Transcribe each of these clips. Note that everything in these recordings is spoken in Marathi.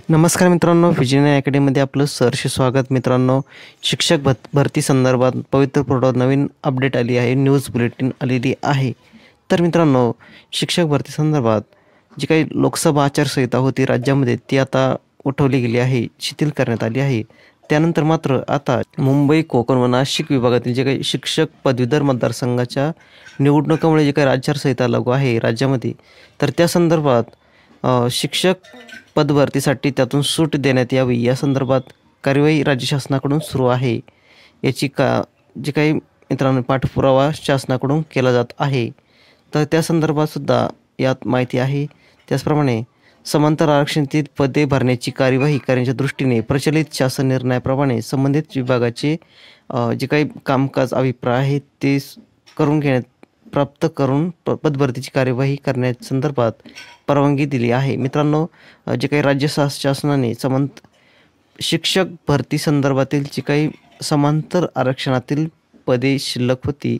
नमस्कार मित्रांनो, विजय अकॅडमीमध्ये आपलं सहर्ष स्वागत. मित्रांनो, शिक्षक भरती संदर्भात पवित्र पोर्टलवर नवीन अपडेट आली आहे, न्यूज बुलेटिन आलेली आहे. तर मित्रांनो, शिक्षक भरती संदर्भात जी काही लोकसभा आचारसंहिता होती राज्यामध्ये ती आता उठवली गेली आहे, शिथिल करण्यात आली आहे. त्यानंतर मात्र आता मुंबई, कोकण व नाशिक विभागातील जे काही शिक्षक पदवीधर मतदारसंघाच्या निवडणुकामुळे जे काही आचारसंहिता लागू आहे राज्यामध्ये, तर त्या संदर्भात शिक्षक पदभरतीसाठी त्यातून सूट देण्यात यावी या संदर्भात कार्यवाही राज्य शासनाकडून सुरू आहे. याची जे काही मित्रांनो पाठपुरावा शासनाकडून केला जात आहे. तर त्या संदर्भात सुद्धा यात माहिती आहे. त्याचप्रमाणे समांतर आरक्षणातील पदे भरण्याची कार्यवाही करण्याच्या दृष्टीने प्रचलित शासन निर्णयाप्रमाणे संबंधित विभागाचे जे काही कामकाज अभिप्राय आहेत ते करून घेण्यात प्राप्त करून पदभरतीची कार्यवाही करण्यासंदर्भात परवानगी दिली आहे. मित्रांनो, जे काही राज्य शासनाने शिक्षक भरती संदर्भातील जी काही समांतर आरक्षणातील पदे शिल्लक होती,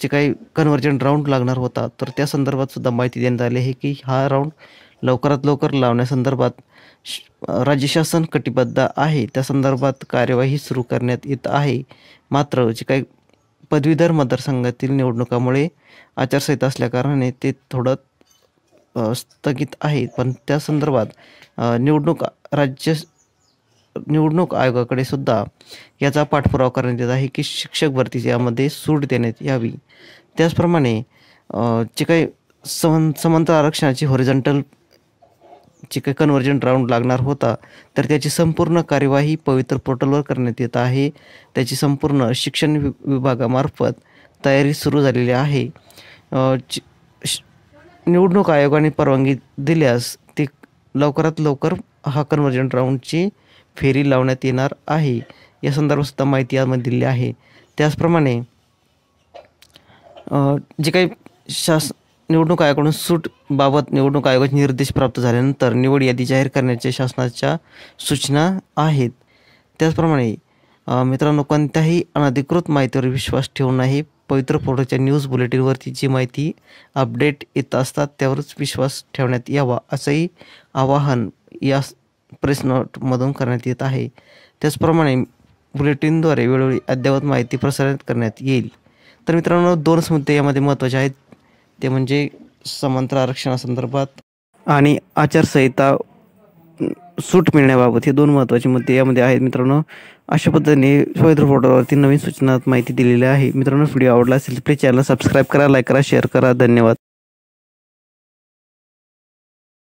जे काही कन्व्हर्जन राऊंड लागणार होता, तर त्या संदर्भात सुद्धा माहिती देण्यात आली आहे की हा राऊंड लवकरात लवकर लावण्यासंदर्भात राज्य शासन कटिबद्ध आहे. त्या संदर्भात कार्यवाही सुरू करण्यात येत आहे. मात्र जे काही पदवीधर मतदारसंघातील निवडणुकामुळे आचारसंहिता असल्याकारणाने ते थोडं स्थगित आहे. पण त्या संदर्भात निवडणूक आयोगाकडे सुद्धा याचा पाठपुरावा करण्यात येत आहे की शिक्षक भरती यामध्ये सूट देण्यात यावी. त्याचप्रमाणे जे काही समांतर आरक्षणाची हॉरिझॉन्टल जे काही कन्व्हर्जन राऊंड लागणार होता, तर त्याची संपूर्ण कार्यवाही पवित्र पोर्टलवर करण्यात येत आहे. त्याची संपूर्ण शिक्षण विभागामार्फत तयारी सुरू झालेली आहे. निवडणूक आयोगाने परवानगी दिल्यास ते लवकरात लवकर हा कन्व्हर्जन राऊंडची फेरी लावण्यात येणार आहे. या संदर्भात सुद्धा माहिती यामध्ये दिली आहे. त्याचप्रमाणे जे काही निवडणूक आयोगाकडून सूटबाबत निवडणूक आयोगाचे निर्देश प्राप्त झाल्यानंतर निवड यादी जाहीर करण्याच्या शासनाच्या सूचना आहेत. त्याचप्रमाणे मित्रांनो, कोणत्याही अनधिकृत माहितीवर विश्वास ठेवू नये. पवित्र पोर्टलच्या न्यूज बुलेटिनवरती जी माहिती अपडेट येत असतात त्यावरच विश्वास ठेवण्यात यावा, असंही आवाहन या प्रेस नोटमधून करण्यात येत आहे. त्याचप्रमाणे बुलेटिनद्वारे वेळोवेळी अद्ययावत माहिती प्रसारित करण्यात येईल. तर मित्रांनो, 2 मुद्दे यामध्ये महत्त्वाचे आहेत. ते म्हणजे समांतर आरक्षणासंदर्भात आणि आचारसंहिता सूट मिळण्याबाबत हे 2 महत्त्वाचे मुद्दे यामध्ये आहेत. मित्रांनो, अशा पद्धतीने पवित्र पोर्टलवरती नवीन सूचना माहिती दिलेली आहे. मित्रांनो, व्हिडिओ आवडला असेल तर प्लीज चॅनल सबस्क्राईब करा, लाईक करा, शेअर करा. धन्यवाद.